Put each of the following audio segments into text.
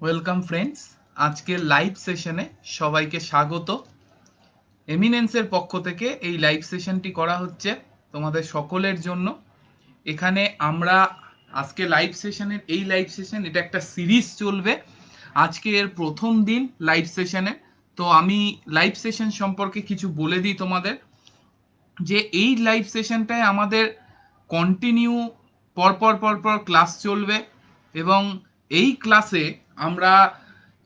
Welcome friends, আজকের live সেশনে সবাইকে স্বাগত। এমিনেন্সের পক্ষ থেকে এই লাইভ সেশনটি করা হচ্ছে তোমাদের সকলের জন্য। এখানে আমরা আজকে লাইভ সেশনের লাইভ সেশন এটা একটা সিরিজ চলবে। আজকে এর প্রথম দিন লাইভ সেশনে। তো আমি লাইভ সেশন সম্পর্কে কিছু বলে দিই তোমাদের, যে এই লাইভ সেশনটায় আমাদের কন্টিনিউ পরপর ক্লাস চলবে এবং এই ক্লাসে আমরা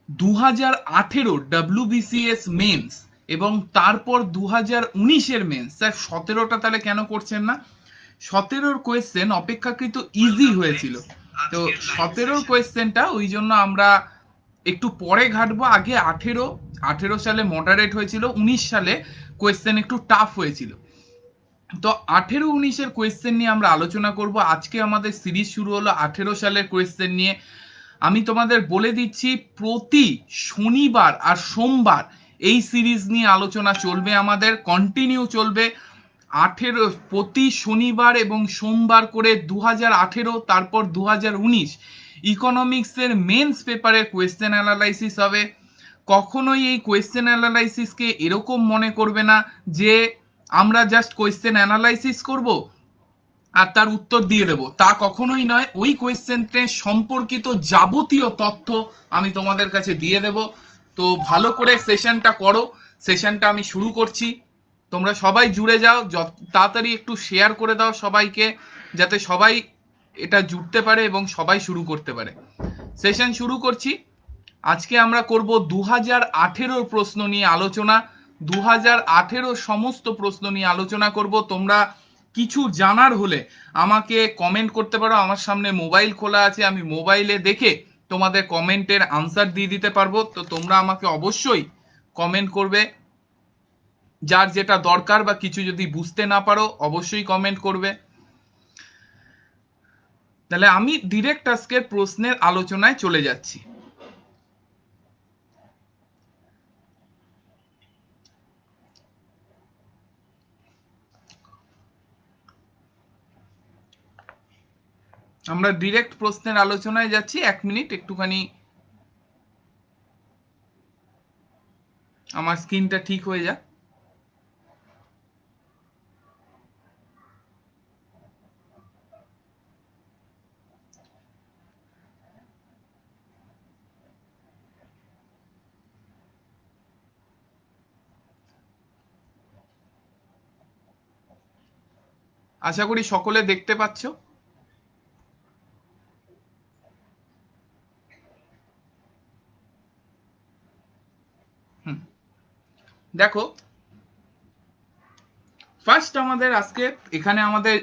2018 WBCS মেন্স এবং তারপর 2019-এর মেন্স, স্যার 17টা তাহলে কেন করছেন না? 17-র কোয়েশ্চেন অপেক্ষাকৃত ইজি হয়েছিল, তো 17-র কোয়েশ্চেনটা ওই জন্য আমরা একটু পরে ঘাটবো। আগে 18 সালে মডারেট হয়েছিল, 19 সালে কোয়েশ্চেন একটু টাফ হয়েছিল। তো 18-19-এর কোয়েশ্চেন নিয়ে আমরা আলোচনা করব। আজকে আমাদের সিরিজ শুরু হলো 18 সালের কোয়েশ্চেন নিয়ে। আমি তোমাদের বলে দিচ্ছি, প্রতি শনিবার আর সোমবার এই সিরিজ নিয়ে আলোচনা চলবে, আমাদের কন্টিনিউ চলবে। প্রতি শনিবার এবং সোমবার করে 2018 তারপর 2019 ইকোনমিক্সের মেন্স পেপারের কোয়েশ্চেন অ্যানালাইসিস হবে। কখনোই এই কোয়েশ্চেন অ্যানালাইসিসকে এরকম মনে করবে না যে আমরা জাস্ট কোয়েশ্চেন অ্যানালাইসিস করব আর তার উত্তর দিয়ে দেব, তা কখনোই নয়। ওই কোয়েশ্চেনতে সম্পর্কিত যাবতীয় তথ্য আমি তোমাদের কাছে দিয়ে দেব। তো ভালো করে সেশনটা করো। সেশনটা আমি শুরু করছি, তোমরা সবাই জুড়ে যাও, যত তাড়াতাড়ি একটু শেয়ার করে দাও সবাইকে, যাতে সবাই এটা জুড়তে পারে এবং সবাই শুরু করতে পারে। সেশন শুরু করছি। আজকে আমরা করব 2018-র প্রশ্ন নিয়ে আলোচনা। 2018 সমস্ত প্রশ্ন নিয়ে আলোচনা করব। তোমরা কিছু জানার হলে আমাকে কমেন্ট করতে পারো, আমার সামনে মোবাইল খোলা আছে, আমি মোবাইলে দেখে তোমাদের কমেন্টের আনসার দিয়ে দিতে পারবো। তো তোমরা আমাকে অবশ্যই কমেন্ট করবে, যার যেটা দরকার বা কিছু যদি বুঝতে না পারো অবশ্যই কমেন্ট করবে। তাহলে আমি ডিরেক্ট আজকের প্রশ্নের আলোচনায় চলে যাচ্ছি। আমরা ডিরেক্ট প্রশ্নের আলোচনায় যাচ্ছি। 1 মিনিট একটুখানি আমার স্ক্রিনটা ঠিক হয়ে যাক। আশা করি সকলে দেখতে পাচ্ছ। দেখো, ফার্স্ট আমাদের আজকে এখানে আমাদের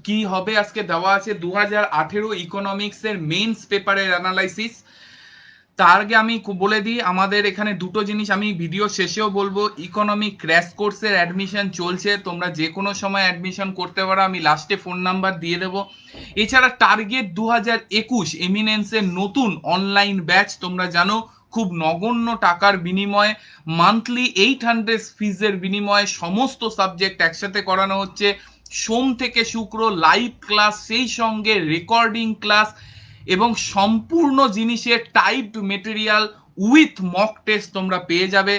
কি হবে, আজকে দেওয়া আছে 2018 ইকোনমিক্স এর মেইনস পেপারের অ্যানালাইসিস। তার আগে আমি বলে দিই, আমাদের এখানে দুটো জিনিস আমি ভিডিও শেষেও বলবো। ইকোনমিক ক্র্যাশ কোর্সের অ্যাডমিশন চলছে, তোমরা যে কোনো সময় অ্যাডমিশন করতে পারো, আমি লাস্টে ফোন নাম্বার দিয়ে দেবো। এছাড়া টার্গেট 2021 এমিনেন্সের নতুন অনলাইন ব্যাচ, তোমরা জানো খুব নগণ্য টাকার বিনিময়ে, মান্থলি 800 ফিজের বিনিময়ে সমস্ত সাবজেক্ট একসাথে করানো হচ্ছে। সোম থেকে শুক্র লাইভ ক্লাস, সেই সঙ্গে রেকর্ডিং ক্লাস এবং সম্পূর্ণ জিনিসের typed material with mock test তোমরা পেয়ে যাবে।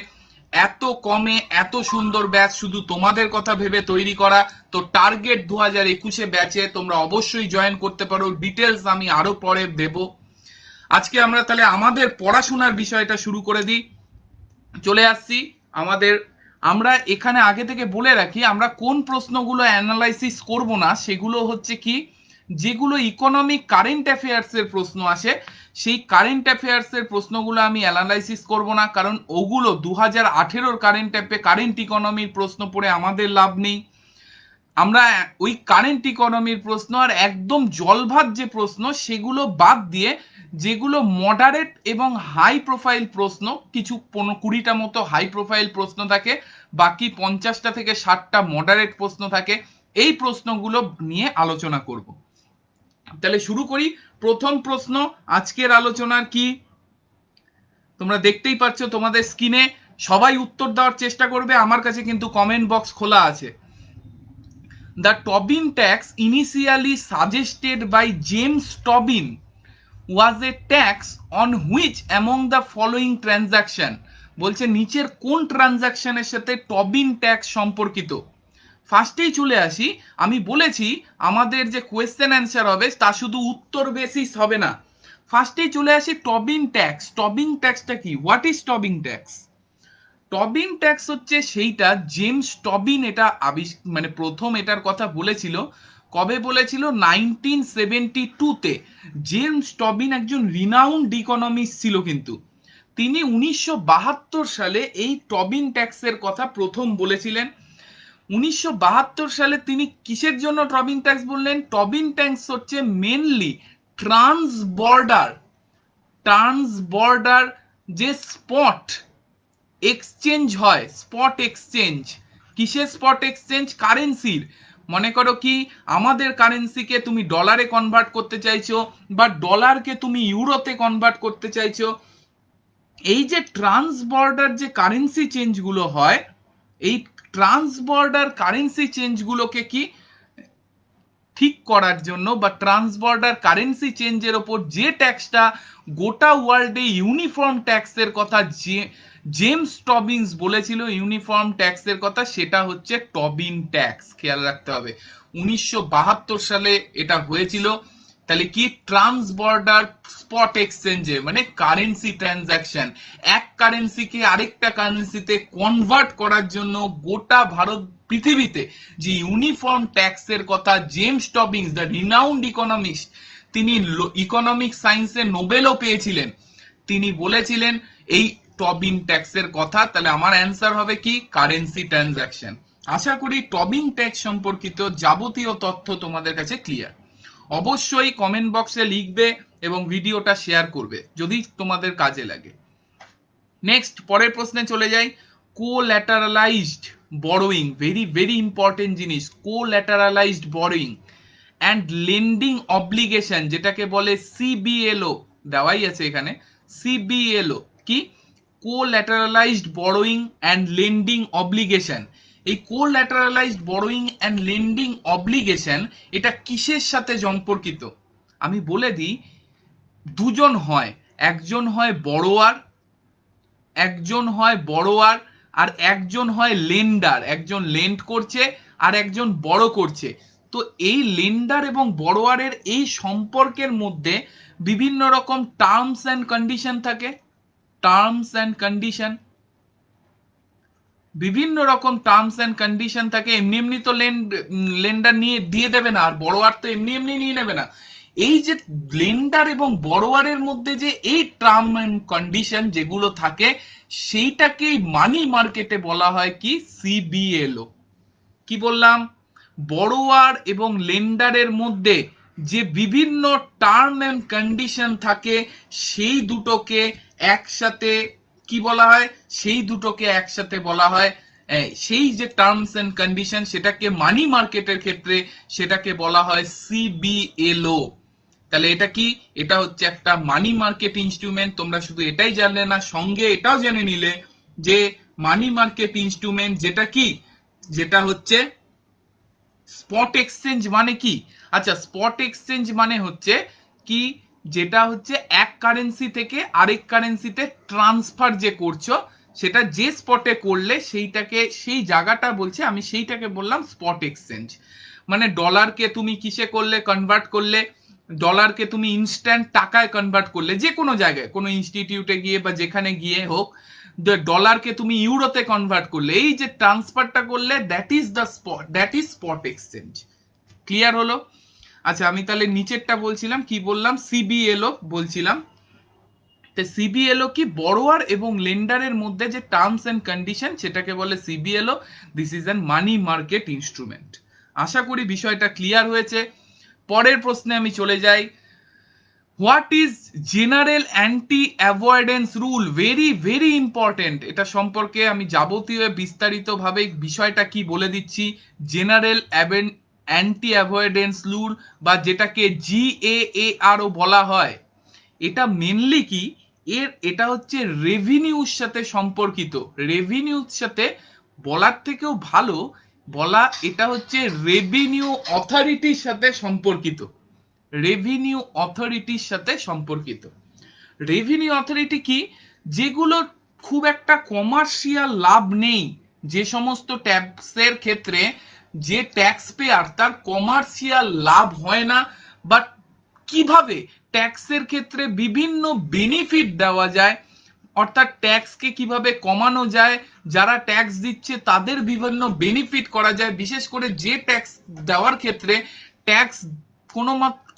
এত কমে এত সুন্দর ব্যাচ শুধু তোমাদের কথা ভেবে তৈরি করা। তো টার্গেট 2021 ব্যাচে তোমরা অবশ্যই জয়েন করতে পারো, ডিটেলস আমি আরো পরে দেব। আজকে আমরা তাহলে আমাদের পড়াশোনার বিষয়টা শুরু করে দিই। চলে আসছি আমাদের, আমরা এখানে আগে থেকে বলে রাখি আমরা কোন প্রশ্নগুলো অ্যানালাইসিস করব না। সেগুলো হচ্ছে কি, যেগুলো ইকোনমিক কারেন্ট অ্যাফেয়ার্স এর প্রশ্ন আসে, সেই কারেন্ট অ্যাফেয়ার্স এর প্রশ্নগুলো আমি অ্যানালাইসিস করব না, কারণ ওগুলো 2018-র কারেন্ট ইকোনমির প্রশ্ন পড়ে আমাদের লাভ নেই। আমরা ওই কারেন্ট ইকোনমির প্রশ্ন আর একদম জলভাত যে প্রশ্ন সেগুলো বাদ দিয়ে, যেগুলো মডারেট এবং হাই প্রোফাইল প্রশ্ন, কিছু 20টা মতো হাই প্রোফাইল প্রশ্ন থাকে, বাকি 50টা থেকে 60টা মডারেট প্রশ্ন থাকে, এই প্রশ্নগুলো নিয়ে আলোচনা করব। তাহলে শুরু করি। প্রথম প্রশ্ন আজকের আলোচনার কি, তোমরা দেখতেই পাচ্ছ তোমাদের স্ক্রিনে। সবাই উত্তর দেওয়ার চেষ্টা করবে, আমার কাছে কিন্তু কমেন্ট বক্স খোলা আছে। The Tobin tax, initially suggested by James Tobin, was A tax on which among the following transaction, বলছে নিচের কোন ট্রানজাকশনের সাথে টবিন ট্যাক্স সম্পর্কিত। ফার্স্টেই চলে আসি, আমি বলেছি আমাদের যে কোয়েশ্চেন অ্যান্সার হবে তা শুধু উত্তর বেসিস হবে না। ফার্স্টেই চলে আসি টবিন ট্যাক্স। টবিন ট্যাক্সটা কি? What is Tobin tax? Tobin tax হচ্ছে সেইটা জেমস টবিন এটা মানে প্রথম এটার কথা বলেছিল। কবে বলেছিল? 1972-তে। জেমস টবিন একজন রিনাউন্ড ইকোনমিস্ট ছিল, কিন্তু তিনি 1972 সালে এই টবিন ট্যাক্সের কথা প্রথম বলেছিলেন। 1972 সালে তিনি কিসের জন্য টবিন ট্যাক্স বললেন? টবিন ট্যাক্স হচ্ছে মেনলি ট্রান্সবর্ডার যে স্পট এক্সচেঞ্জ হয়, স্পট এক্সচেঞ্জ। কিসের স্পট এক্সচেঞ্জ? কারেন্সির। মনে করো কি আমাদের কারেন্সিকে তুমি ডলারে কনভার্ট করতে চাইছো, বা ডলারকে তুমি ইউরোতে কনভার্ট করতে চাইছো। এই যে ট্রান্সবর্ডার যে কারেন্সি চেঞ্জ গুলো হয়, এই ট্রান্সবর্ডার কারেন্সি চেঞ্জ গুলোকে কি ঠিক করার জন্য, বা ট্রান্সবর্ডার কারেন্সি চেঞ্জের ওপর যে ট্যাক্সটা গোটা ওয়ার্ল্ডে ইউনিফর্ম ট্যাক্সের কথা জেমস টবিনস বলেছিল, ইউনিফর্ম ট্যাক্সের কথা, সেটা হচ্ছে টবিন ট্যাক্স। খেয়াল রাখতে হবে 1972 সালে এটা হয়েছিল। তাহলে কি? ট্রান্সবর্ডার স্পট এক্সচেঞ্জে মানে কারেন্সি ট্রানজাকশন, এক কারেন্সিকে আরেকটা কারেন্সিতে কনভার্ট করার জন্য গোটা ভারত পৃথিবীতে যে ইউনিফর্ম ট্যাক্সের কথা জেমস টবিনস, দ্য রিনাউন্ড ইকোনমিস্ট, তিনি ইকোনমিক সায়েন্সে নোবেলও পেয়েছিলেন, তিনি বলেছিলেন এই টবিন ট্যাক্সের কথা। তাহলে আমার অ্যান্সার হবে কি? Currency transaction. আশা করি টবিন ট্যাক্স সম্পর্কিত যাবতীয় তথ্য তোমাদের কাছে ক্লিয়ার। অবশ্যই কমেন্ট বক্সে লিখবে এবং ভিডিওটা শেয়ার করবে যদি তোমাদের কাজে লাগে। নেক্সট, পরের প্রশ্নে চলে যাই। কোল্যাটারালাইজড বরোয়িং, ভেরি ভেরি ইম্পর্টেন্ট জিনিস। কোল্যাটারালাইজড বরোয়িং অ্যান্ড লেন্ডিং অব্লিগেশন, যেটাকে বলে সিবিএলও, দেওয়াই আছে এখানে। সিবিএলও কি? কোল্যাটারালাইজড বরোয়িং অ্যান্ড লেন্ডিং অব্লিগেশন। এই কোল্যাটারালাইজড বরোয়িং অ্যান্ড লেন্ডিং অব্লিগেশন এটা কিসের সাথে সম্পর্কিত? আমি বলে দিই, দুজন হয়, একজন হয় বড়োয়ার, আর একজন হয় লেন্ডার। একজন লেন্ড করছে আর একজন বড় করছে। তো এই লেন্ডার এবং বড়োয়ারের এই সম্পর্কের মধ্যে বিভিন্ন রকম টার্মস অ্যান্ড কন্ডিশন থাকে। টার্মস অ্যান্ড কন্ডিশন, বিভিন্ন রকম টার্মস অ্যান্ড কন্ডিশন থাকে। এমনি এমনি তো লেন্ডার নিয়ে দিয়ে দেবে না, আর বড়োয়ার তো এমনি এমনি নিয়ে নেবে না। এই যে লেন্ডার এবং বড়োয়ারের মধ্যে যে এই টার্ম এন্ড কন্ডিশন যেগুলো থাকে, সেইটাকে মানি মার্কেটে বলা হয় কি? সিবিএলও। কি বললাম? বড়োয়ার এবং লেন্ডারের মধ্যে যে বিভিন্ন টার্ম এন্ড কন্ডিশন থাকে, সেই দুটোকে একসাথে কি বলা হয়? সেই দুটোকে একসাথে বলা হয়, সেই যে টার্মস এন্ড কন্ডিশন সেটাকে মানি মার্কেটের ক্ষেত্রে সেটাকে বলা হয় সিবিএলও। তাহলে এটা কি? এটা হচ্ছে একটা মানি মার্কেট ইনস্ট্রুমেন্ট। তোমরা শুধু এটাই জানলে না, সঙ্গে এটাও জেনে নিলে যে মানি মার্কেট ইনস্ট্রুমেন্ট যেটা কি, যেটা হচ্ছে স্পট এক্সচেঞ্জ মানে কি? আচ্ছা, স্পট এক্সচেঞ্জ মানে হচ্ছে কি? যেটা হচ্ছে এক কারেন্সি থেকে আরেক কারেন্সিতে ট্রান্সফার যে করছো, সেটা যে স্পটে করলে সেইটাকে, সেই জায়গাটা বলছে, আমি সেইটাকে বললাম স্পট এক্সচেঞ্জ। মানে ডলারকে তুমি কিসে করলে? কনভার্ট করলে। ডলারকে তুমি ইনস্ট্যান্ট টাকায় কনভার্ট করলে, যে কোনো জায়গায়, কোনো ইনস্টিটিউটে গিয়ে বা যেখানে গিয়ে হোক, ডলারকে তুমি ইউরোতে কনভার্ট করলে, এই যে ট্রান্সফারটা করলে, that is spot exchange. Clear হলো? আচ্ছা, আমি তাহলে নিচেরটা বলছিলাম, কি বললাম? সিবিএলও বলছিলাম। সিবিএলও কি? বড়োয়ার এবং লেন্ডারের মধ্যে যে টার্মস এন্ড কন্ডিশন, সেটাকে বলে CBLO. This is an money market instrument. আশা করি বিষয়টা ক্লিয়ার হয়েছে। পরের প্রশ্নে আমি চলে যাই। What is general anti avoidance rule? Very very important. এটা সম্পর্কে আমি যাবতীয় বিস্তারিতভাবে বিষয়টা কি বলে দিচ্ছি। জেনারেল অ্যান্টি অ্যাভয়েডেন্স রুল, বা যেটাকে জিএএআরও বলা হয়, এটা মেনলি কি? এটা হচ্ছে রেভিনিউর সাথে সম্পর্কিত। রেভিনিউর সাথে বলার থেকেও ভালো বলা, এটা হচ্ছে রেভিনিউ অথরিটির সাথে সম্পর্কিত। রেভিনিউ অথরিটির সাথে সম্পর্কিত। রেভিনিউ অথরিটি কি? যেগুলো খুব একটা কমার্শিয়াল লাভ নেই, যে সমস্ত ট্যাক্সের ক্ষেত্রে যে ট্যাক্স পেয়ার তার কমার্শিয়াল লাভ হয় না, বাট কিভাবে ট্যাক্সের ক্ষেত্রে বিভিন্ন বেনিফিট দেওয়া যায়, অর্থাৎ ট্যাক্সকে কিভাবে কমানো যায়, যারা ট্যাক্স দিচ্ছে তাদের বিভিন্ন বেনিফিট করা যায়, বিশেষ করে যে ট্যাক্স দেওয়ার ক্ষেত্রে ট্যাক্স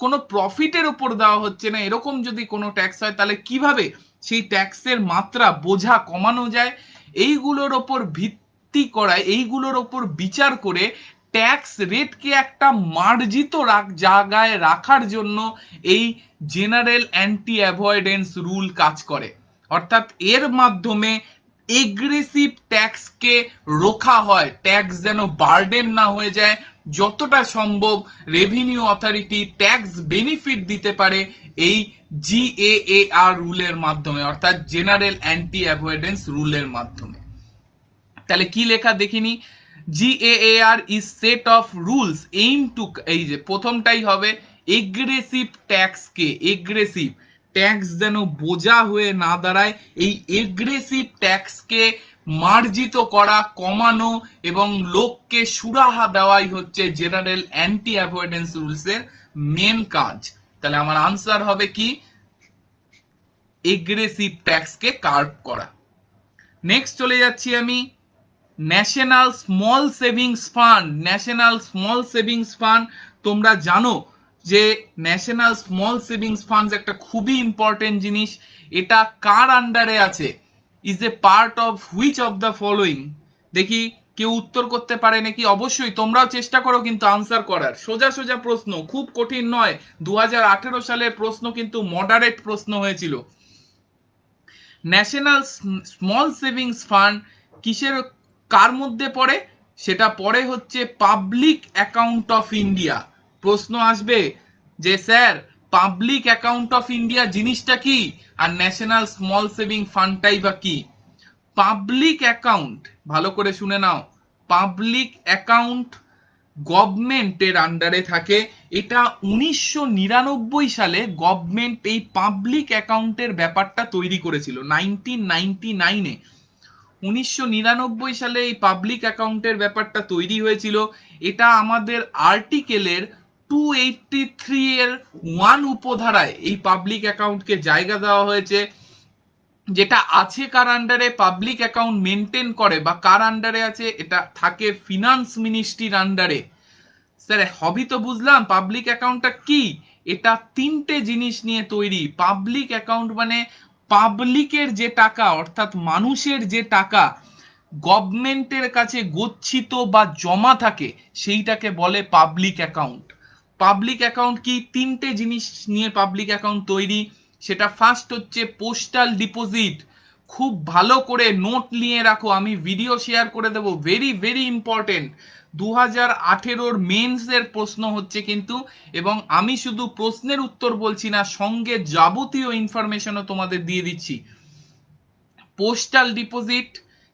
কোনো প্রফিটের উপর দেওয়া হচ্ছে না, এরকম যদি কোনো ট্যাক্স হয় তাহলে কিভাবে সেই ট্যাক্সের মাত্রা বোঝা কমানো যায়, এইগুলোর ওপর ভিত্তি করায়, এইগুলোর ওপর বিচার করে ট্যাক্স রেটকে একটা মার্জিত জায়গায় রাখার জন্য এই জেনারেল অ্যান্টি অ্যাভয়েডেন্স রুল কাজ করে। অর্থাৎ এর মাধ্যমে এগ্রেসিভ ট্যাক্সকে রোখা হয়, ট্যাক্স যেন বার্ডেন না হয়ে যায়, যতটা সম্ভব রেভিনিউ অথরিটি ট্যাক্স বেনিফিট দিতে পারে এই জিএএআর রুলের মাধ্যমে, অর্থাৎ জেনারেল অ্যান্টি অ্যাভয়েডেন্স রুলের মাধ্যমে। তাহলে কি লেখা দেখিনি? GAAR is set of rules aim to, এই যে প্রথমটাই হবে এগ্রেসিভ ট্যাক্সকে, এগ্রেসিভ ট্যাক্স যেন বোঝা হয়ে না দাঁড়ায়, এই এগ্রেসিভ ট্যাক্সকে মার্জিত করা, কমানো এবং লোককে সুরাহা দেওয়াই হচ্ছে জেনারেল অ্যান্টি অ্যাভয়েডেন্স রুলস এর মেন কাজ। তাহলে আমার আনসার হবে কি? এগ্রেসিভ ট্যাক্সকে কার্ভ করা। নেক্সট চলে যাচ্ছি আমি national small savings fund. National small savings fund, তোমরা জানো যে ন্যাশনাল স্মল সেভিংস ফান্ড একটা খুবই ইম্পর্টেন্ট জিনিস। এটা কার আন্ডারে আছে? Is a part of which of the following? দেখি কেউ উত্তর করতে পারে নাকি? অবশ্যই তোমরাও চেষ্টা করো কিন্তু আনসার করার। সোজা সোজা প্রশ্ন, খুব কঠিন নয়। 2018 সালের প্রশ্ন কিন্তু মডারেট প্রশ্ন হয়েছিল। ন্যাশনাল স্মল সেভিংস ফান্ড কিসের, কার মধ্যে পড়ে? সেটা পড়ে হচ্ছে পাবলিক অ্যাকাউন্ট অফ ইন্ডিয়া। প্রশ্ন আসবে যে sir public account of India জিনিসটা কি, আর ন্যাশনাল স্মল সেভিং ফান্ডটাই বা কি? পাবলিক অ্যাকাউন্ট, ভালো করে শুনে নাও, পাবলিক অ্যাকাউন্ট গভর্নমেন্টের আন্ডারে থাকে। এটা 1999 সালে গভর্নমেন্ট এই পাবলিক অ্যাকাউন্টের ব্যাপারটা তৈরি করেছিল। 1999-এ 1999 সালে এই পাবলিক অ্যাকাউন্টের ব্যাপারটা তৈরি হয়েছিল। এটা আমাদের আর্টিকেলের 283 এর 1 উপধারায় এই পাবলিক অ্যাকাউন্টকে জায়গা দেওয়া হয়েছে। যেটা আছে কার আন্ডারে? পাবলিক অ্যাকাউন্ট মেনটেন করে বা কার আন্ডারে আছে? এটা থাকে ফিনান্স মিনিস্ট্রির আন্ডারে। স্যার হবি তো বুঝলাম, পাবলিক অ্যাকাউন্টটা কি? এটা তিনটে জিনিস নিয়ে তৈরি। পাবলিক অ্যাকাউন্ট মানে পাবলিকের যে টাকা, অর্থাৎ মানুষের যে টাকা গভর্নমেন্টের কাছে গচ্ছিত বা জমা থাকে, সেইটাকে বলে পাবলিক অ্যাকাউন্ট। পাবলিক অ্যাকাউন্ট কি? তিনটে জিনিস নিয়ে পাবলিক অ্যাকাউন্ট তৈরি। সেটা ফার্স্ট হচ্ছে পোস্টাল ডিপোজিট। খুব ভালো করে নোট নিয়ে রাখো, আমি ভিডিও শেয়ার করে দেবো, ভেরি ভেরি ইম্পর্টেন্ট। 2018 মেন্স এর প্রশ্ন হচ্ছে কিন্তু, এবং আমি শুধু প্রশ্নের উত্তর বলছি না, সঙ্গে যাবতীয় ইনফরমেশনও তোমাদের দিয়ে দিচ্ছি। পোস্টাল ডিপোজিট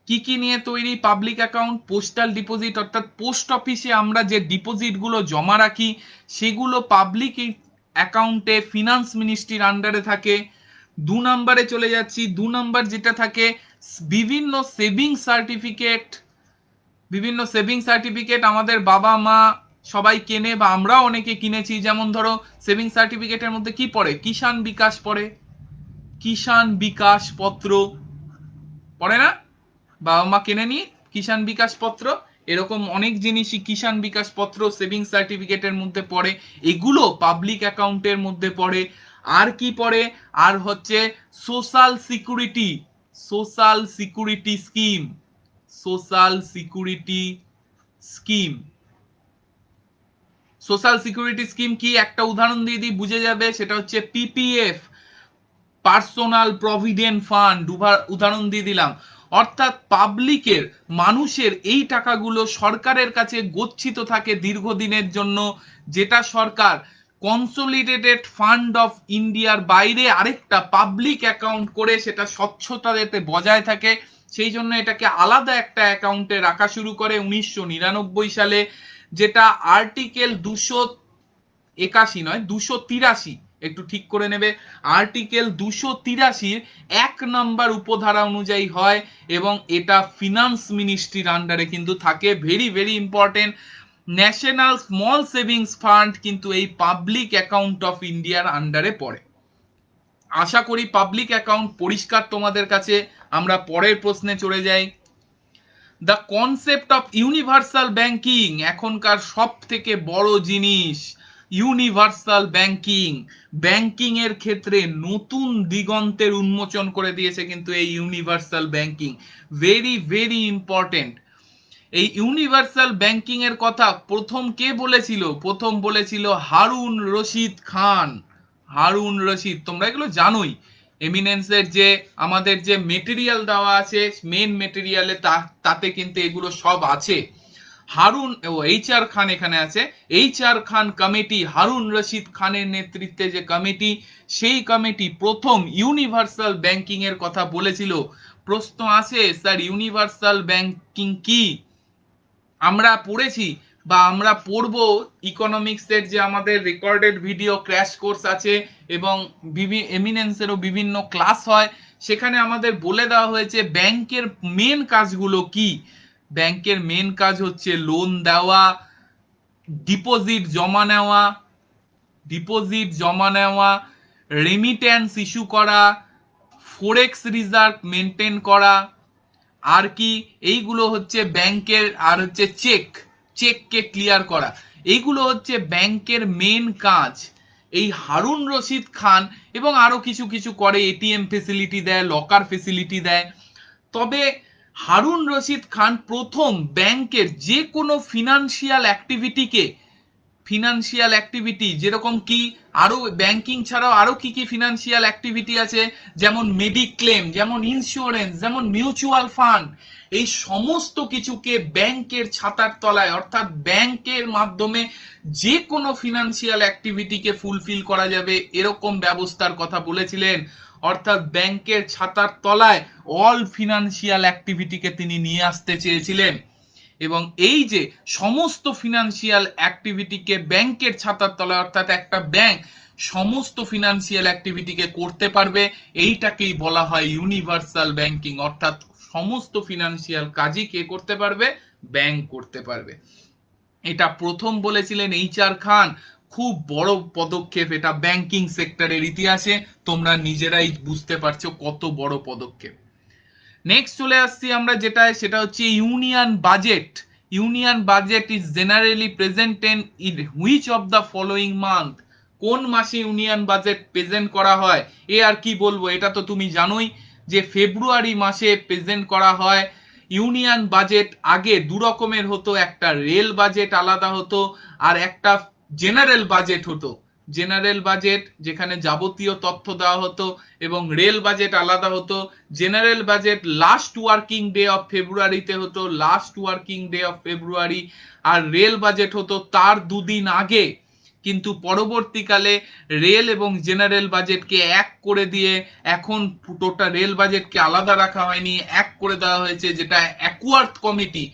কি কি নিয়ে তৈরি? পাবলিক অ্যাকাউন্ট, পোস্টাল ডিপোজিট অর্থাৎ পোস্ট অফিসে আমরা যে ডিপোজিট গুলো জমা রাখি সেগুলো পাবলিক অ্যাকাউন্টে ফিনান্স মিনিস্ট্রির আন্ডারে থাকে। 2 নম্বরে চলে যাচ্ছি। 2 নম্বর যেটা থাকে বিভিন্ন সেভিং সার্টিফিকেট। বিভিন্ন সেভিং সার্টিফিকেট আমাদের বাবা মা সবাই কেনে বা আমরাও অনেকে কিনেছি। যেমন ধরো সেভিং সার্টিফিকেটের মধ্যে কি পড়ে? কিষাণ বিকাশ পড়ে, কিষাণ বিকাশ পত্র পড়ে না? বাবা মা কেনে নি কিষাণ বিকাশ পত্র, এরকম অনেক জিনিসই কিষাণ বিকাশ পত্র সেভিং সার্টিফিকেটের মধ্যে পড়ে। এগুলো পাবলিক অ্যাকাউন্টের মধ্যে পড়ে। আর কি পড়ে? আর হচ্ছে social security, social security scheme, social security scheme. Social security scheme কি? একটা উদাহরণ দিয়ে দিই, বুঝে যাবে। সেটা হচ্ছে পিপিএফ, পার্সোনাল প্রভিডেন্ট ফান্ড, উদাহরণ দিয়ে দিলাম। অর্থাৎ পাবলিকের, মানুষের এই টাকাগুলো সরকারের কাছে গচ্ছিত থাকে দীর্ঘদিনের জন্য, যেটা সরকার কনসোলিডেটেড ফান্ড অফ ইন্ডিয়ার বাইরে আরেকটা পাবলিক অ্যাকাউন্ট করে সেটা স্বচ্ছতা যাতে বজায় থাকে সেই জন্য এটাকে আলাদা একটা অ্যাকাউন্টে রাখা শুরু করে 1999 সালে, যেটা আর্টিকেল 81 নয় 283, একটু ঠিক করে নেবে, আর্টিকেল 283 এক নাম্বার উপধারা অনুযায়ী হয় এবং এটা ফিনান্স মিনিস্ট্রির আন্ডারে কিন্তু থাকে। Very very important. National small savings fund কিন্তু এই পাবলিক অ্যাকাউন্ট অফ ইন্ডিয়ার আন্ডারে পড়ে। আশা করি পাবলিক অ্যাকাউন্ট পরিষ্কার তোমাদের কাছে। আমরা পরের প্রশ্নে চলে যাই। The concept of universal banking, এখনকার সব থেকে বড় জিনিস ইউনিভার্সাল ব্যাংকিং। ব্যাংকিং এর ক্ষেত্রে নতুন দিগন্তের উন্মোচন করে দিয়েছে কিন্তু এই universal banking. Very very important. এই ইউনিভার্সাল ব্যাংকিং এর কথা প্রথম কে বলেছিল? প্রথম বলেছিল হারুন রশিদ খান। হারুন রশিদ, তোমরা এগুলো জানোই। এমিনেন্সের যে আমাদের যে মেটেরিয়াল দেওয়া আছে মেন মেটেরিয়ালে তাতে কিন্তু এগুলো সব আছে। হারুন এইচ.আর. খান এখানে আছে। এইচ.আর. খান কমিটি, হারুন রশিদ খানের নেতৃত্বে যে কমিটি, সেই কমিটি প্রথম ইউনিভার্সাল ব্যাংকিং এর কথা বলেছিল। প্রশ্ন আছে স্যার ইউনিভার্সাল ব্যাংকিং কি? আমরা পড়েছি বা আমরা পড়ব ইকোনমিক্সের যে আমাদের রেকর্ডেড ভিডিও ক্র্যাশ কোর্স আছে এবং এমিনেন্সেরও বিভিন্ন ক্লাস হয়, সেখানে আমাদের বলে দেওয়া হয়েছে ব্যাংকের মেন কাজগুলো কি। ব্যাংকের মেন কাজ হচ্ছে লোন দেওয়া, ডিপোজিট জমা নেওয়া, রেমিটেন্স ইস্যু করা, ফরেক্স রিজার্ভ মেনটেন করা, আর কি এইগুলো হচ্ছে ব্যাংকের, আর হচ্ছে চেককে ক্লিয়ার করা। এইগুলো হচ্ছে ব্যাংকের মেন কাজ। এই হারুন রশিদ খান এবং আরো কিছু কিছু করে, এটিএম ফেসিলিটি দেয়, লকার ফেসিলিটি দেয়। তবে হারুন রশিদ খান প্রথম ব্যাংকের যে কোনো ফিনান্সিয়াল অ্যাক্টিভিটি যেরকম কি আরো ব্যাংকিং ছাড়াও আরো কি কি ফিনান্সিয়াল অ্যাক্টিভিটি আছে, যেমন মেডিক্লেম, যেমন ইন্স্যুরেন্স, যেমন মিউচুয়াল ফান্ড, এই সমস্ত কিছুকে ব্যাংকের ছাতার তলায় অর্থাৎ ব্যাংকের মাধ্যমে যে কোনো ফিনান্সিয়াল অ্যাক্টিভিটিকে ফুলফিল করা যাবে এরকম ব্যবস্থার কথা বলেছিলেন। অর্থাৎ ব্যাংকের ছাতার তলায় অল ফিনান্সিয়াল অ্যাক্টিভিটিকে তিনি নিয়ে আসতে চেয়েছিলেন এবং এই যে সমস্ত ফিনান্সিয়াল অ্যাক্টিভিটিকে ব্যাংকের ছাতার তলায় অর্থাৎ একটা ব্যাংক সমস্ত ফিনান্সিয়াল অ্যাক্টিভিটিকে করতে পারবে, এইটাকেই বলা হয় ইউনিভার্সাল ব্যাংকিং। অর্থাৎ সমস্ত ফিনান্সিয়াল কাজই কে করতে পারবে? ব্যাংক করতে পারবে। এটা প্রথম বলেছিলেন এইচ.আর. খান। খুব বড় পদক্ষেপ এটা ব্যাংকিং সেক্টরের ইতিহাসে। তোমরা নিজেরাই বুঝতে পারছো কত বড় পদক্ষেপ। নেক্সট চলে আসছি আমরা যেটা, সেটা হচ্ছে union budget. Union budget is generally presented in which of the following month? কোন মাসে ইউনিয়ন বাজেট প্রেজেন্ট করা হয়? এ আর কি বলবো, এটা তো তুমি জানোই যে ফেব্রুয়ারি মাসে প্রেজেন্ট করা হয়। ইউনিয়ন বাজেট আগে দু রকমের হতো, একটা রেল বাজেট আলাদা হতো আর একটা জেনারেল বাজেট হতো। জেনারেল বাজেট যেখানে যাবতীয় তথ্য দেওয়া হতো এবং রেল বাজেট আলাদা হতো। General budget last working day of ফেব্রুয়ারিতে হতো, last working day of February. আর রেল বাজেট হতো তার দুদিন আগে। কিন্তু পরবর্তীকালে রেল এবং জেনারেল বাজেটকে এক করে দিয়ে এখন টোটাল রেল বাজেটকে আলাদা রাখা হয়নি, এক করে দেওয়া হয়েছে, যেটা অ্যাকুয়ার্থ কমিটি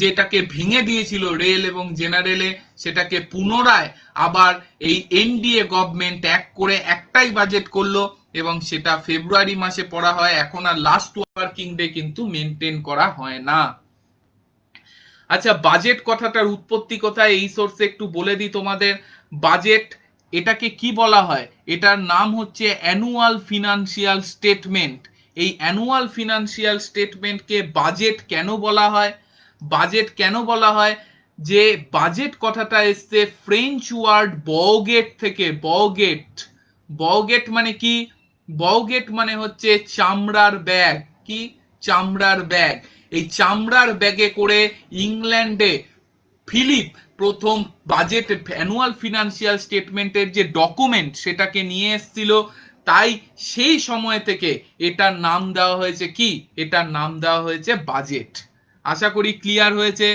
যেটাকে ভেঙে দিয়েছিল রেল এবং জেনারেলে, সেটাকে পুনরায় আবার এই এনডিএ গভর্নমেন্ট এক করে একটাই বাজেট করলো এবং সেটা ফেব্রুয়ারি মাসে পড়া হয়। এখন আর লাস্ট ওয়ার্কিং ডে কিন্তু মেনটেন করা হয় না। আচ্ছা, বাজেট কথাটার উৎপত্তি কোথায় এই সোর্সে একটু বলে দিই তোমাদের। বাজেট এটাকে কি বলা হয়? এটার নাম হচ্ছে অ্যানুয়াল ফিনান্সিয়াল স্টেটমেন্ট। এই অ্যানুয়াল ফিনান্সিয়াল স্টেটমেন্টকে বাজেট কেন বলা হয়? বাজেট কেন বলা হয়? যে বাজেট কথাটা এসছে ফ্রেঞ্চ ওয়ার্ড বওগেট থেকে। বওগেট মানে কি? বওগেট মানে হচ্ছে চামড়ার ব্যাগ। কি? চামড়ার ব্যাগ। এই চামড়ার ব্যাগে করে ইংল্যান্ডে ফিলিপ প্রথম বাজেট অ্যানুয়াল ফিনান্সিয়াল স্টেটমেন্টের যে ডকুমেন্ট সেটাকে নিয়ে এসেছিল। তাই সেই সময় থেকে এটার নাম দেওয়া হয়েছে কি? এটার নাম দেওয়া হয়েছে বাজেট। আশা করি ক্লিয়ার হয়েছে।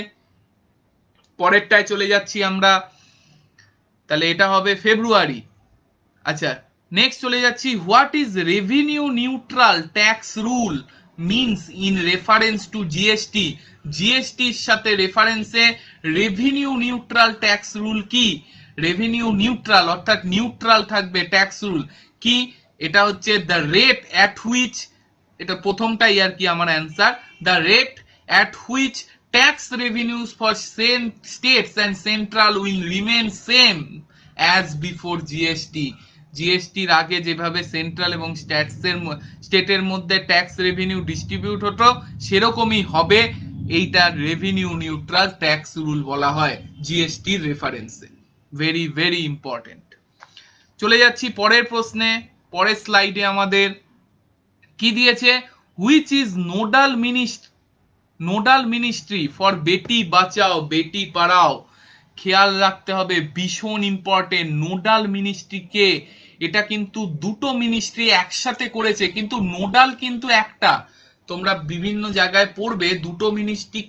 পরেরটায় চলে যাচ্ছি আমরা। তাহলে এটা হবে ফেব্রুয়ারি। আচ্ছা, নেক্সট চলে যাচ্ছি। What is revenue neutral tax rule means in reference to GST? জিএসটির সাথে রেফারেন্সে রেভিনিউ নিউট্রাল ট্যাক্স রুল কি? রেভিনিউ নিউট্রাল, অর্থাৎ নিউট্রাল থাকবে ট্যাক্স রুল। কি এটা হচ্ছে দ্য রেট অ্যাট হুইচ, এটা প্রথমটাই আর কি আমার answer, the rate at which tax revenues for states and central will remain same as before GST. জিএসটির আগে যেভাবে সেন্ট্রাল এবং স্টেটের মধ্যে ট্যাক্স রেভিনিউ ডিস্ট্রিবিউট হতো সেরকমই হবে। এইটা রেভিনিউ নিউট্রাল ট্যাক্স রুল বলা হয় জিএসটির রেফারেন্সে। Very very important. চলে যাচ্ছি পরের প্রশ্নে। পরের স্লাইডে আমাদের কি দিয়েছে, which is nodal ministry for Beti Bachao Beti Padhao. খেয়াল রাখতে হবে, ভীষণ ইম্পর্টেন্ট, নোডাল মিনিস্ট্রি কে। এটা কিন্তু দুটো মিনিস্ট্রি একসাথে করেছে, কিন্তু নোডাল কিন্তু একটা। তোমরা বিভিন্ন জায়গায় পড়বে দুটো মিনিস্ট্রি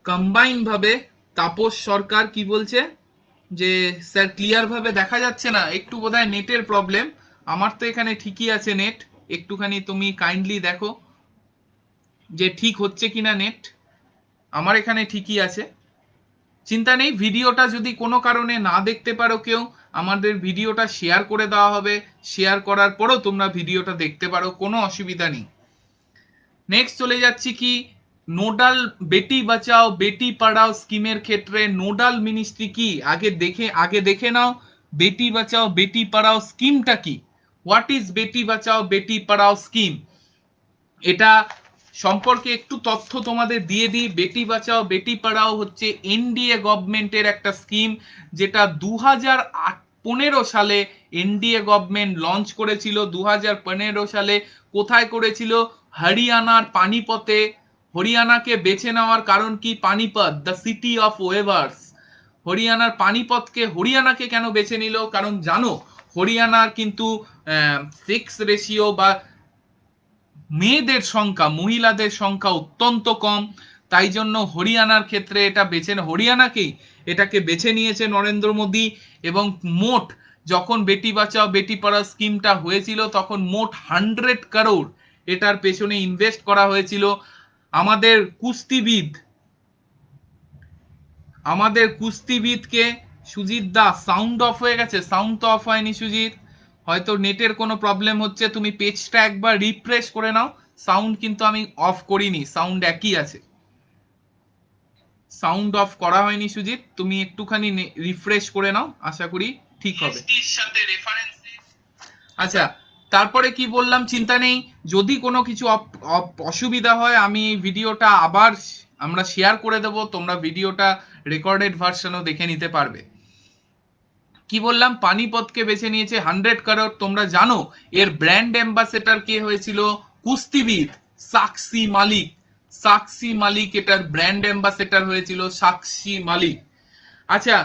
কম্বাইন ভাবে। তাপস সরকার কি বলছে যে স্যার ক্লিয়ার ভাবে দেখা যাচ্ছে না, একটু বোধহয় নেটের প্রবলেম। আমার তো এখানে ঠিকই আছে নেট, একটুখানি তুমি কাইন্ডলি দেখো যে ঠিক হচ্ছে কিনা নেট। আমার এখানে ঠিকই আছে, চিন্তা নেই। ভিডিওটা যদি কোনো কারণে না দেখতে পারো কেউ, আমাদের ভিডিওটা শেয়ার করে দেওয়া হবে, শেয়ার করার পরও তোমরা ভিডিওটা দেখতে পারো, কোনো অসুবিধা নেই। নেক্সট চলে যাচ্ছি কি, নোডাল বেটি বাঁচাও বেটি পড়াও স্কিমের ক্ষেত্রে নোডাল মিনিস্ট্রি কি, আগে দেখে নাও বেটি বাঁচাও বেটি পড়াও স্কিমটা কি। What is Beti Bachao Beti Padhao scheme, এটা সম্পর্কে একটু তথ্য তোমাদের দিয়ে দিই। বেটি বাঁচাও বেটি পড়াও হচ্ছে এনডিএ গভর্নমেন্টের একটা স্কিম, যেটা 2015 সালে এনডিএ গভর্নমেন্ট লঞ্চ করেছিল। 2015 সালে কোথায় করেছিল, হরিয়ানার পানিপথে। হরিয়ানাকে বেছে নেওয়ার কারণ কি, Panipat the city of weavers. হরিয়ানাকে কেন বেছে নিল, কারণ জানো হরিয়ানার কিন্তু সেক্স রেশিও বা মেয়েদের সংখ্যা, মহিলাদের সংখ্যা অত্যন্ত কম। তাই জন্য হরিয়ানার ক্ষেত্রে হরিয়ানাকেই এটাকে বেছে নিয়েছে নরেন্দ্র মোদী। এবং মোট যখন বেটি বাঁচাও বেটি পড়াও স্কিমটা হয়েছিল তখন মোট 100 করোড় এটার পেছনে ইনভেস্ট করা হয়েছিল। আমাদের কুস্তিবিদকে, সুজিত দা সাউন্ড অফ হয়ে গেছে, সাউন্ড তো অফ হয়নি সুজিত, হয়তো নেটের কোনো প্রবলেম হচ্ছে। তুমি পেজটা একবার রিফ্রেশ করে নাও, সাউন্ড কিন্তু আমি অফ করিনি, সাউন্ড একই আছে, সাউন্ড অফ করা হয়নি সুজিত, তুমি একটুখানি রিফ্রেশ করে নাও, আশা করি ঠিক হবে। আচ্ছা, তারপরে কি বললাম, চিন্তা নেই, যদি কোনো কিছু অসুবিধা হয় আমি ভিডিওটা আবার আমরা শেয়ার করে দেব, তোমরা ভিডিওটা রেকর্ডেড ভার্সনও দেখে নিতে পারবে। কি বললাম, পানিপথকে বেছে নিয়েছে 100 করোড়। তোমরা জানো এর ব্র্যান্ড অ্যাম্বাসেডর কে হয়েছিল, কুস্তিবিদ সাক্ষী মালিক এটার ব্র্যান্ড অ্যাম্বাসেডর হয়েছিল, সাক্ষী মালিক। আচ্ছা,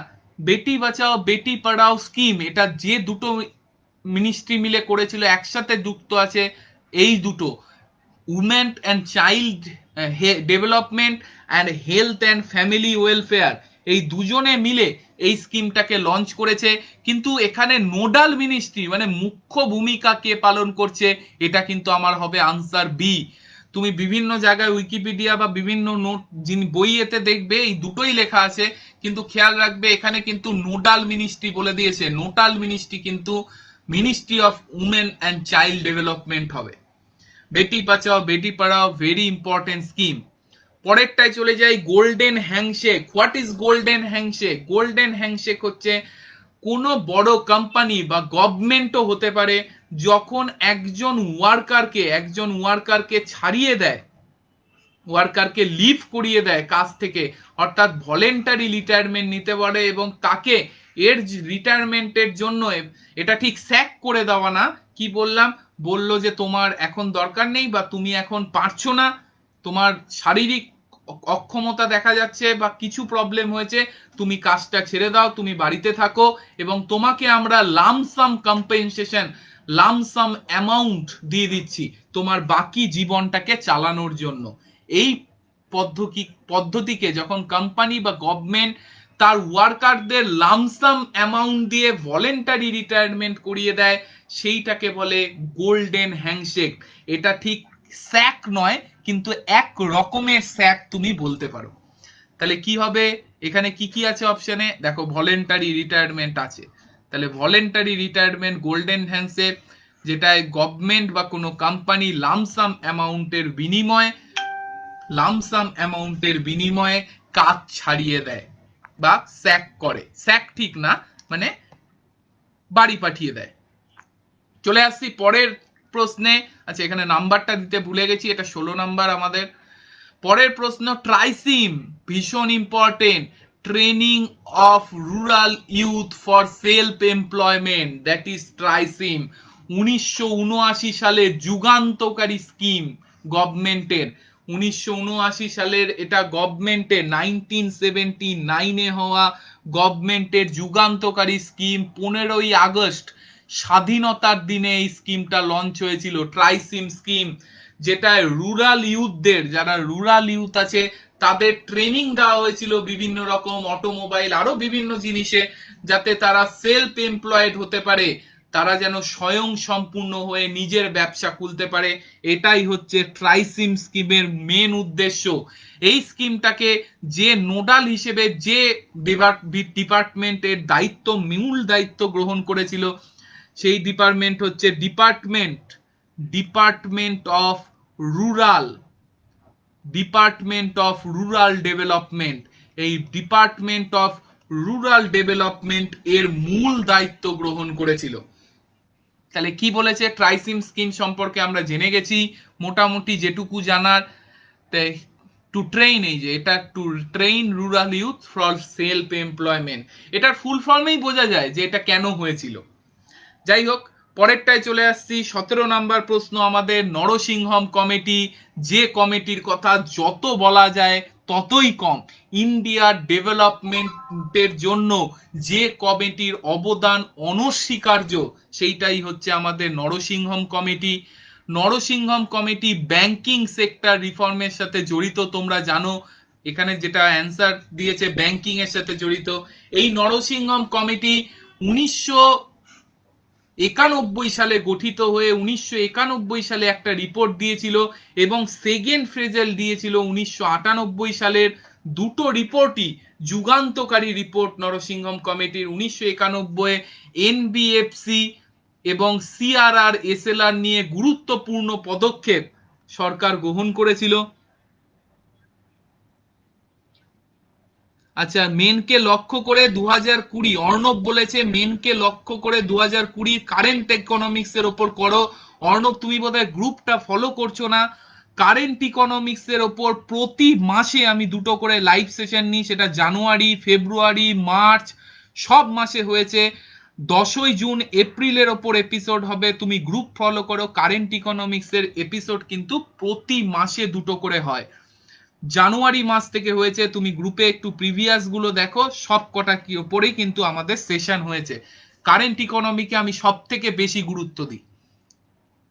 বেটি বাঁচাও বেটি পড়াও স্কিম, এটা যে দুটো মিনিস্ট্রি মিলে করেছিল একসাথে যুক্ত আছে এই দুটো, women and child development and health and family welfare, এই দুজনে মিলে এই স্কিমটাকে লঞ্চ করেছে। কিন্তু এখানে নোডাল মিনিস্ট্রি মানে মুখ্য ভূমিকা কে পালন করছে, এটা কিন্তু আমার হবে আনসার বি। তুমি বিভিন্ন জায়গায় উইকিপিডিয়া বা বিভিন্ন নোট বইয়েতে দেখবে এই দুটোই লেখা আছে, কিন্তু খেয়াল রাখবে এখানে কিন্তু নোডাল মিনিস্ট্রি বলে দিয়েছে, নোডাল মিনিস্ট্রি কিন্তু ministry of women and child development হবে। বেটি Bachao Beti Padhao very important scheme. পরেরটায় চলে যাই, golden handshake. What is golden handshake? Golden handshake হচ্ছে কোনো বড় কোম্পানি বা গভর্নমেন্টও হতে পারে, যখন একজন ওয়ার্কারকে ছাড়িয়ে দেয়, ওয়ার্কারকে লিভ করিয়ে দেয় কাজ থেকে, অর্থাৎ ভলেন্টারি রিটায়ারমেন্ট নিতে পারে, এবং তাকে এর রিটায়ারমেন্টের জন্য, এটা ঠিক স্যাক করে দেওয়া না, কি বললাম, বললো যে তোমার এখন দরকার নেই বা তুমি এখন পারছো না, তোমার শারীরিক অক্ষমতা দেখা যাচ্ছে বা কিছু প্রবলেম হয়েছে, তুমি কাজটা ছেড়ে দাও, তুমি বাড়িতে থাকো, এবং তোমাকে আমরা লামসাম কম্পেনসেশন, লামসাম অ্যামাউন্ট দিয়ে দিচ্ছি তোমার বাকি জীবনটাকে চালানোর জন্য। এই পদ্ধতিকে যখন কোম্পানি বা গভর্নমেন্ট তার ওয়ার্কারদের লামসাম অ্যামাউন্ট দিয়ে ভলেন্টারি রিটায়ারমেন্ট করিয়ে দেয়, সেইটাকে বলে গোল্ডেন হ্যান্ডশেক। এটা ঠিক স্যাক নয়, কিন্তু এক রকমের স্যাক তুমি বলতে পারো। তাহলে কি হবে, এখানে কি কি আছে অপশনে দেখো, ভলেন্টারি রিটায়ারমেন্ট আছে, তাহলে ভলেন্টারি রিটায়ারমেন্ট গোল্ডেন হ্যান্ডশেক, যেটায় গভর্নমেন্ট বা কোনো কোম্পানি লামসাম অ্যামাউন্টের বিনিময়ে কাজ ছাড়িয়ে দেয় বা স্যাক করে, স্যাক ঠিক না, মানে বাড়ি পাঠিয়ে দেয়। চলে আসছি পরের প্রশ্নে। আচ্ছা এখানে নাম্বারটা দিতে ভুলে গেছি, এটা 16 নাম্বার আমাদের। পরের প্রশ্ন, ট্রাইসিম ভীষণ important, training of rural youth for self employment, that is TRYSEM. 1979 সালে যুগান্তকারী স্কিম গভর্নমেন্টের, 1979 সালের এটা গভর্নমেন্টের 1979 হওয়া গভর্নমেন্টের যুগান্তকারী স্কিম। 15ই আগস্ট স্বাধীনতার দিনে এই স্কিমটা লঞ্চ হয়েছিল, ট্রাইসিম স্কিম, যেটায় রুরাল ইউথদের, যারা রুরাল ইউথ আছে তাদের ট্রেনিং দেওয়া হয়েছিল বিভিন্ন রকম অটোমোবাইল আরো বিভিন্ন জিনিসে, যাতে তারা সেলফ এমপ্লয়েড হতে পারে, তারা যেন স্বয়ং সম্পূর্ণ হয়ে নিজের ব্যবসা খুলতে পারে। এটাই হচ্ছে ট্রাইসিম স্কিমের মেন উদ্দেশ্য। এই স্কিমটাকে যে নোডাল হিসেবে যে ডিপার্টমেন্টের দায়িত্ব, মূল দায়িত্ব গ্রহণ করেছিল, সেই ডিপার্টমেন্ট হচ্ছে ডিপার্টমেন্ট অফ রুরাল ডেভেলপমেন্ট। এই ডিপার্টমেন্ট অফ রুরাল ডেভেলপমেন্ট এর মূল দায়িত্ব গ্রহণ করেছিল। তাহলে কি বলেছে, ট্রাইসিম স্কিম সম্পর্কে আমরা জেনে গেছি মোটামুটি যেটুকু জানার। টু ট্রেন, এই যে এটা to train rural youth for self employment, এটার ফুল ফর্মেই বোঝা যায় যে এটা কেন হয়েছিল। যাই হোক, পরেরটায় চলে আসছি। 17 নাম্বার প্রশ্ন আমাদের, নরসিংহম কমিটি, যে কমিটির কথা যত বলা যায় ততই কম, ইন্ডিয়ার ডেভেলপমেন্টের জন্য যে কমিটির অবদান অনস্বীকার্য, সেইটাই হচ্ছে আমাদের Narasimham committee. Narasimham committee banking sector রিফর্মের সাথে জড়িত, তোমরা জানো, এখানে যেটা অ্যান্সার দিয়েছে ব্যাংকিং এর সাথে জড়িত। এই নরসিংহম কমিটি 1991 সালে গঠিত হয়ে 1991 সালে একটা রিপোর্ট দিয়েছিল, এবং সেকেন্ড ফ্রেজেল দিয়েছিল 1998 সালের। দুটো রিপোর্টই যুগান্তকারী রিপোর্ট নরসিংহম কমিটির। 1991 এনবিএফসি এবং সিআরআর এসএলআর নিয়ে গুরুত্বপূর্ণ পদক্ষেপ সরকার গ্রহণ করেছিল। আচ্ছা, মেনকে লক্ষ্য করে 2020, অর্ণব বলেছে মেনকে লক্ষ্য করে 2020 কারেন্ট ইকোনমিক্স এর ওপর করো। অর্ণব তুমি বোধহয় গ্রুপটা ফলো করছো না। কারেন্ট ইকোনমিক্স এর ওপর প্রতি মাসে আমি দুটো করে লাইভ সেশন নিই, সেটা জানুয়ারি, ফেব্রুয়ারি, মার্চ সব মাসে হয়েছে। 10ই জুন এপ্রিলের ওপর এপিসোড হবে, তুমি গ্রুপ ফলো করো। কারেন্ট ইকোনমিক্স এর এপিসোড কিন্তু প্রতি মাসে দুটো করে হয়। জানুয়ারি মাস থেকে হয়েছে, তুমি গ্রুপে একটু প্রিভিয়াস গুলো দেখো, সব কটা কি ওপরেই কিন্তু আমাদের সেশন হয়েছে। কারেন্ট ইকোনমিকে আমি সব থেকে বেশি গুরুত্ব দিই।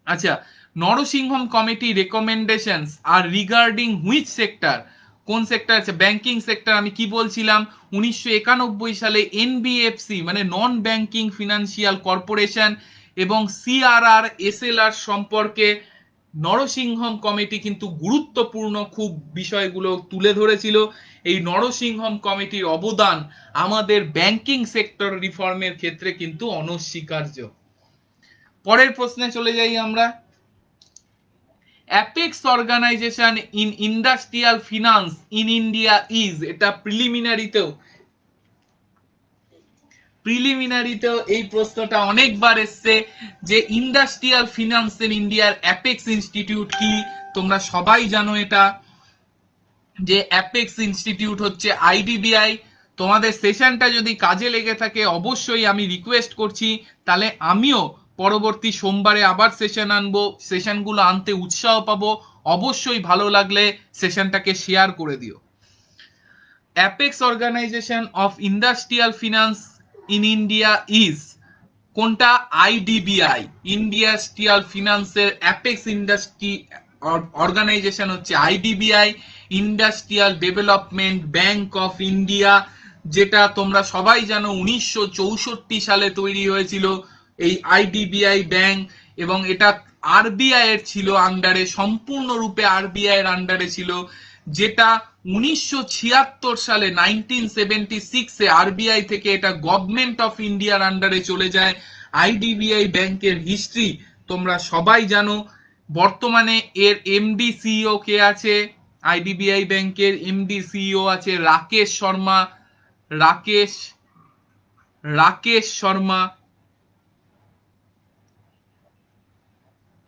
আচ্ছা, Narasimham committee recommendations are regarding which sector, কোন সেক্টর আছে, ব্যাংকিং সেক্টর। আমি কি বলছিলাম, 1991 সালে এনবিএফসি মানে নন ব্যাংকিং ফিনান্সিয়াল কর্পোরেশন এবং সিআরআর এসএলআর সম্পর্কে নরসিংহম কমিটি কিন্তু গুরুত্বপূর্ণ খুব বিষয়গুলো তুলে ধরেছিল। এই নরসিংহম কমিটির অবদান আমাদের ব্যাংকিং সেক্টর রিফর্মের ক্ষেত্রে কিন্তু অনস্বীকার্য। পরের প্রশ্নে চলে যাই আমরা। Apex organisation in industrial finance in India is, এটা প্রিলিমিনারিতেও এই প্রশ্নটা অনেকবার এসছে, যে ইন্ডাস্ট্রিয়াল ফিনান্স ইন ইন্ডিয়ার অ্যাপেক্স ইনস্টিটিউট কি। তোমরা সবাই জানো এটা, যে অ্যাপেক্স ইনস্টিটিউট হচ্ছে আইডিবিআই। তোমাদের সেশনটা যদি কাজে লেগে থাকে অবশ্যই আমি রিকোয়েস্ট করছি, তাহলে আমিও পরবর্তী সোমবারে আবার সেশন আনবো, সেশনগুলো আনতে উৎসাহ পাবো। অবশ্যই ভালো লাগলে সেশনটাকে শেয়ার করে দিও। Apex organisation of industrial finance in India is, কোনটা, আইডিবিআই। ইন্ডাস্ট্রিয়াল ফিনান্সের অ্যাপেক্স ইন্ডাস্ট্রি অর্গানাইজেশন হচ্ছে IDBI, industrial development bank of India, যেটা তোমরা সবাই জানো 1964 সালে তৈরি হয়েছিল এই আইডিবিআই ব্যাংক, এবং এটা আরবিআই এর ছিল আন্ডারে, সম্পূর্ণরূপে আরবিআই এর আন্ডারে ছিল। যেটা 1976 সালে 1976 আরবিআই থেকে এটা গভর্নমেন্ট অফ ইন্ডিয়ার আন্ডারে চলে যায়। আইডিবিআই ব্যাংকের হিস্ট্রি তোমরা সবাই জানো। বর্তমানে এর এমডি সিইও কে আছে? আইডিবিআই ব্যাংকের এমডি সিইও আছে রাকেশ শর্মা। রাকেশ রাকেশ শর্মা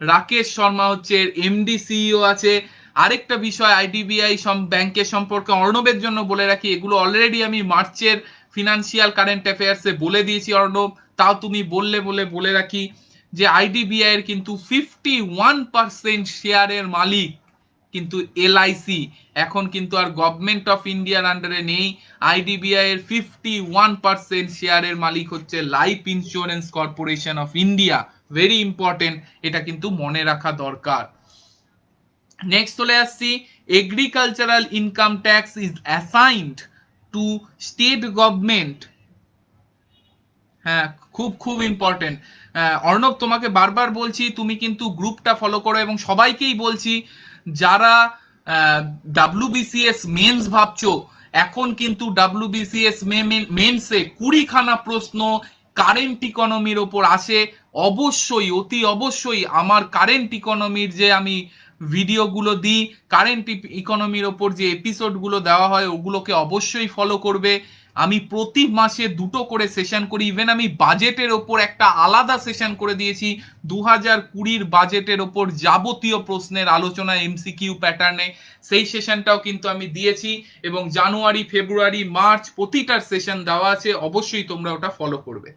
রাকেশ শর্মা হচ্ছে এমডি সিইও আছে। আরেকটা বিষয় আইডিবিআই ব্যাংকের সম্পর্কে অর্ণবের জন্য বলে রাখি, এগুলো অলরেডি আমি মার্চের ফিনান্সিয়াল কারেন্ট অ্যাফেয়ার্সে বলে দিয়েছি অর্ণব, তাও তুমি বলে রাখি যে আইডিবিআই এর কিন্তু 51% শেয়ারের মালিক কিন্তু এলআইসি। এখন কিন্তু আর গভর্নমেন্ট অফ ইন্ডিয়ার আন্ডারে নেই। আইডিবিআই এর 51% শেয়ারের মালিক হচ্ছে life insurance corporation of India. Very important, এটা কিন্তু মনে রাখা দরকার। নেক্সট চলে আসছি, agricultural income tax is assigned two state government. হ্যাঁ, খুব খুব ইম্পর্টেন্ট। অর্ণব তোমাকে বারবার বলছি তুমি কিন্তু গ্রুপটা ফলো করো, এবং সবাইকেই বলছি যারা ডাব্লিউবিসিএস মেন্স ভাবছো, এখন কিন্তু ডাব্লিউবিসিএস মেন্সে 20খানা প্রশ্ন কারেন্ট ইকোনমির ওপর আসে। অবশ্যই অতি অবশ্যই আমার কারেন্ট ইকোনমির যে আমি ভিডিওগুলো দিই, কারেন্ট ইকোনমির ওপর যে এপিসোডগুলো দেওয়া হয় ওগুলোকে অবশ্যই ফলো করবে। আমি প্রতি মাসে 2টো করে সেশন করি। ইভেন আমি বাজেটের ওপর একটা আলাদা সেশন করে দিয়েছি, 2020 বাজেটের ওপর যাবতীয় প্রশ্নের আলোচনা এমসিকিউ প্যাটার্নে। সেই সেশনটাও কিন্তু আমি দিয়েছি, এবং জানুয়ারি, ফেব্রুয়ারি, মার্চ প্রতিটার সেশন দেওয়া আছে, অবশ্যই তোমরা ওটা ফলো করবে।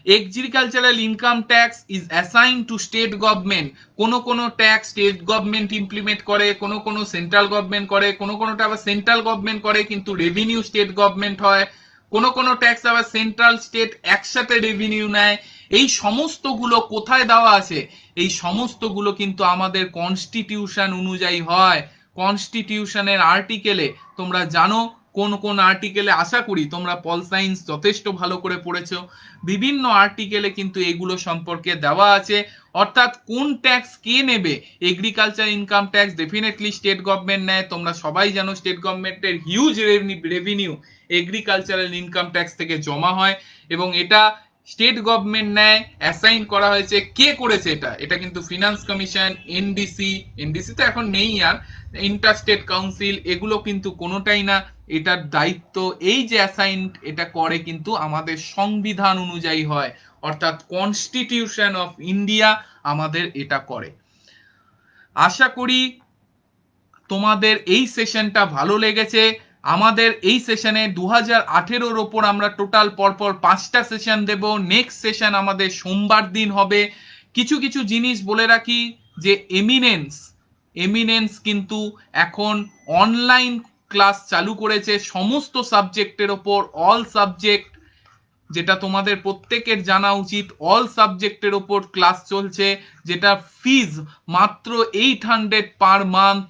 Agricultural income tax is assign to state government. কোন ট্যাক্স স্টেট গভর্নমেন্ট ইমপ্লিমেন্ট করে, কোন সেন্ট্রাল গভর্নমেন্ট করে, কোনটা আবার সেন্ট্রাল গভর্নমেন্ট করে কিন্তু রেভিনিউ স্টেট গভর্নমেন্ট হয়, কোন ট্যাক্স আবার সেন্ট্রাল স্টেট একসাথে রেভিনিউ নেয়। এই সমস্তগুলো কোথায় দেওয়া আছে? এই সমস্তগুলো কিন্তু আমাদের কনস্টিটিউশন অনুযায়ী হয়। কনস্টিটিউশনের আর্টিকেলে তোমরা জানো কোন কোন আর্টিকেলে, আশা করি তোমরা পল সায়েন্স যথেষ্ট ভালো করে পড়েছো, বিভিন্ন আর্টিকেলে কিন্তু এগুলো সম্পর্কে দেওয়া আছে। অর্থাৎ কোন ট্যাক্স কে নেবে? Agriculture income tax definitely state government নেয়, তোমরা সবাই জানো স্টেট গভর্নমেন্টের huge revenue agricultural income tax থেকে জমা হয়, এবং এটা স্টেট গভর্নমেন্ট নেয়, অ্যাসাইন করা হয়েছে। কে করেছে এটা? এটা কিন্তু ফিনান্স কমিশন, এনডিসি তো এখন নেই আর, ইন্টারস্টেট কাউন্সিল, এগুলো কিন্তু কোনোটাই না। এটার দায়িত্ব এই যে অ্যাসাইন এটা করে কিন্তু আমাদের সংবিধান অনুযায়ী হয়, অর্থাৎ কনস্টিটিউশন অফ ইন্ডিয়া আমাদের এটা করে। আশা করি তোমাদের এই সেশনটা ভালো লেগেছে। আমাদের এই সেশনে 2018 ওপর আমরা টোটাল পরপর 5টা সেশন দেব। নেক্সট সেশন আমাদের সোমবার দিন হবে। কিছু কিছু জিনিস বলে রাখি যে এমিনেন্স কিন্তু এখন অনলাইন ক্লাস চালু করেছে সমস্ত সাবজেক্টের ওপর, অল সাবজেক্ট, যেটা তোমাদের প্রত্যেকের জানা উচিত। অল সাবজেক্টের ওপর ক্লাস চলছে, যেটা ফিজ মাত্র 800 পার মান্থ,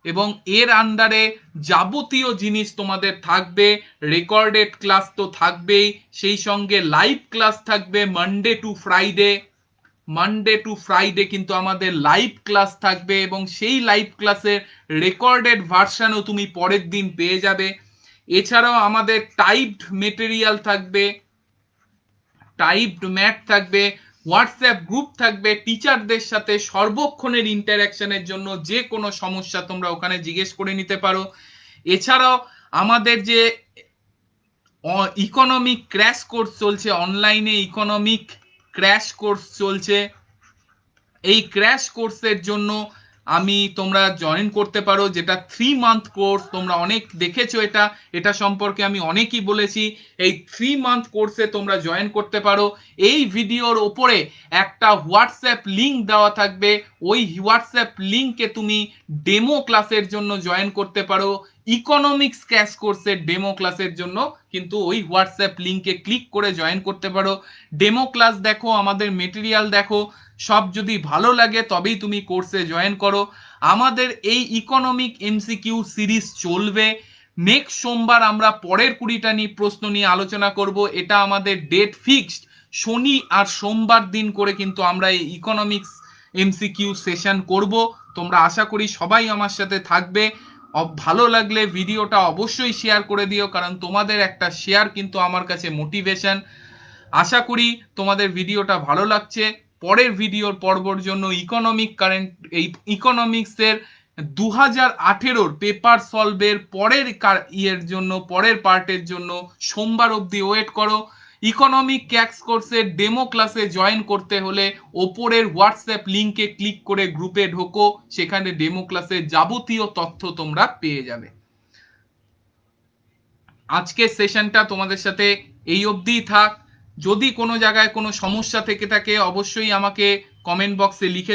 এবং এর আন্ডারে যাবতীয় জিনিস তোমাদের থাকবে। রেকর্ডেড ক্লাস তো থাকবেই, সেই সঙ্গে লাইভ ক্লাস থাকবে মানডে টু ফ্রাইডে কিন্তু আমাদের লাইভ ক্লাস থাকবে, এবং সেই লাইভ ক্লাসের রেকর্ডেড ভার্সনও তুমি পরের দিন পেয়ে যাবে। এছাড়াও আমাদের টাইপড মেটেরিয়াল থাকবে, টাইপড ম্যাথ থাকবে, হোয়াটসঅ্যাপ গ্রুপ থাকবে টিচারদের সাথে সর্বক্ষণের ইন্টারাকশনের জন্য। যে কোনো সমস্যা তোমরা ওখানে জিজ্ঞেস করে নিতে পারো। এছাড়াও আমাদের যে ইকোনমিক ক্র্যাশ কোর্স চলছে, অনলাইনে ইকোনমিক ক্র্যাশ কোর্স চলছে, এই ক্র্যাশ কোর্সের জন্য তোমরা জয়েন করতে পারো, যেটা 3 মান্থ কোর্স। তোমরা অনেক দেখেছো এটা সম্পর্কে আমি অনেকই বলেছি। এই 3 মান্থ কোর্সে তোমরা জয়েন করতে পারো। এই ভিডিওর ওপরে একটা হোয়াটসঅ্যাপ লিংক দেওয়া থাকবে, ওই হোয়াটসঅ্যাপ লিংকে তুমি ডেমো ক্লাসের জন্য জয়েন করতে পারো। ইকোনমিক্স ক্র্যাশ কোর্সের ডেমো ক্লাসের জন্য কিন্তু ওই হোয়াটসঅ্যাপ লিংকে ক্লিক করে জয়েন করতে পারো। ডেমো ক্লাস দেখো, আমাদের মেটেরিয়াল দেখো, সব যদি ভালো লাগে তবেই তুমি কোর্সে জয়েন করো। আমাদের এই ইকোনমিক এমসিকিউ সিরিজ চলবে। নেক্সট সোমবার আমরা পরের 20টা প্রশ্ন নিয়ে আলোচনা করব। এটা আমাদের ডেট ফিক্সড, শনি আর সোমবার দিন করে কিন্তু আমরা এই ইকোনমিক্স এমসিকিউ সেশন করব। তোমরা আশা করি সবাই আমার সাথে থাকবে। ভালো লাগলে ভিডিওটা অবশ্যই শেয়ার করে দিও, কারণ তোমাদের একটা শেয়ার কিন্তু আমার কাছে মোটিভেশন। আশা করি তোমাদের ভিডিওটা ভালো লাগছে। পরের ভিডিওর পর্বর জন্য ইকোনমিক্সের 2018 পেপার সলভের পরের ইয়ের জন্য, পরের পার্টের জন্য সোমবার অবধি ওয়েট করো। ইকোনমিক ক্র্যাকস কোর্সের ডেমো ক্লাসে জয়েন করতে হলে ওপরের হোয়াটসঅ্যাপ লিংকে ক্লিক করে গ্রুপে ঢোকো, সেখানে ডেমো ক্লাসের যাবতীয় তথ্য তোমরা পেয়ে যাবে। আজকের সেশনটা তোমাদের সাথে এই অবধিই থাক। যদি কোনো জায়গায় কোনো সমস্যা থেকে থাকে অবশ্যই আমাকে কমেন্ট বক্সে লিখে